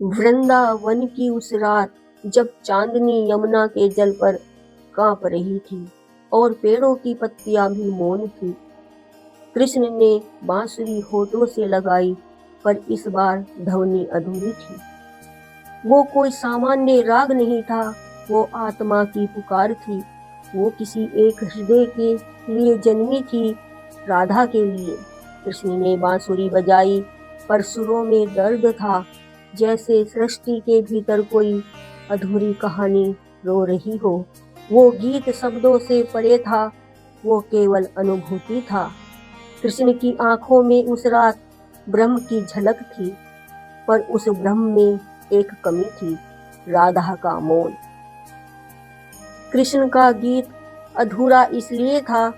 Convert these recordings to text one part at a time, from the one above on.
वृंदावन की उस रात जब चांदनी यमुना के जल पर कांप रही थी और पेड़ों की पत्तियां भी मौन थी, कृष्ण ने बांसुरी होठों से लगाई, पर इस बार ध्वनि अधूरी थी। वो कोई सामान्य राग नहीं था, वो आत्मा की पुकार थी। वो किसी एक हृदय के लिए जन्मी थी, राधा के लिए। कृष्ण ने बांसुरी बजाई, पर सुरों में दर्द था, जैसे सृष्टि के भीतर कोई अधूरी कहानी रो रही हो। वो गीत शब्दों से परे था, वो केवल अनुभूति था। कृष्ण की आंखों में उस रात ब्रह्म की झलक थी, पर उस ब्रह्म में एक कमी थी, राधा का मौन। कृष्ण का गीत अधूरा इसलिए था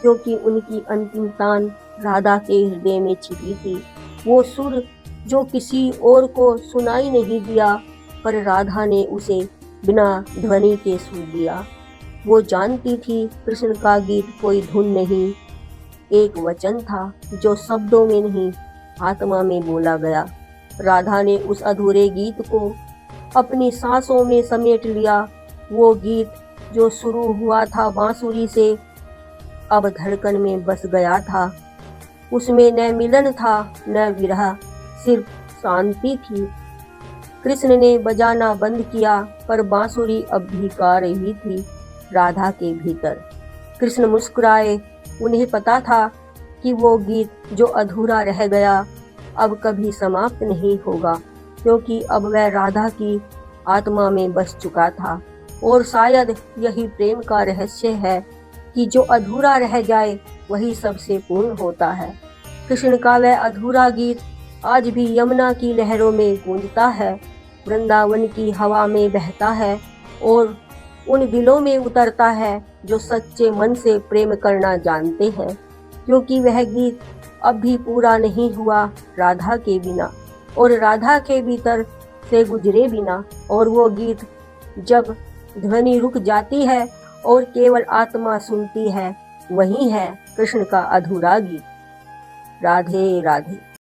क्योंकि उनकी अंतिम तान राधा के हृदय में छिपी थी। वो सुर जो किसी और को सुनाई नहीं दिया, पर राधा ने उसे बिना ध्वनि के सुन लिया। वो जानती थी कृष्ण का गीत कोई धुन नहीं, एक वचन था जो शब्दों में नहीं, आत्मा में बोला गया। राधा ने उस अधूरे गीत को अपनी सांसों में समेट लिया। वो गीत जो शुरू हुआ था बांसुरी से, अब धड़कन में बस गया था। उसमें न मिलन था, न विरह, सिर्फ शांति थी। कृष्ण ने बजाना बंद किया, पर बांसुरी अब भी गा रही थी राधा के भीतर। कृष्ण मुस्कुराए। उन्हें पता था कि वो गीत जो अधूरा रह गया अब कभी समाप्त नहीं होगा, क्योंकि अब वह राधा की आत्मा में बस चुका था। और शायद यही प्रेम का रहस्य है कि जो अधूरा रह जाए वही सबसे पूर्ण होता है। कृष्ण का वह अधूरा गीत आज भी यमुना की लहरों में गूंजता है, वृंदावन की हवा में बहता है और उन दिलों में उतरता है जो सच्चे मन से प्रेम करना जानते हैं। क्योंकि वह गीत अब भी पूरा नहीं हुआ राधा के बिना, और राधा के भीतर से गुजरे बिना। और वो गीत जब ध्वनि रुक जाती है और केवल आत्मा सुनती है, वही है कृष्ण का अधूरा गीत। राधे राधे।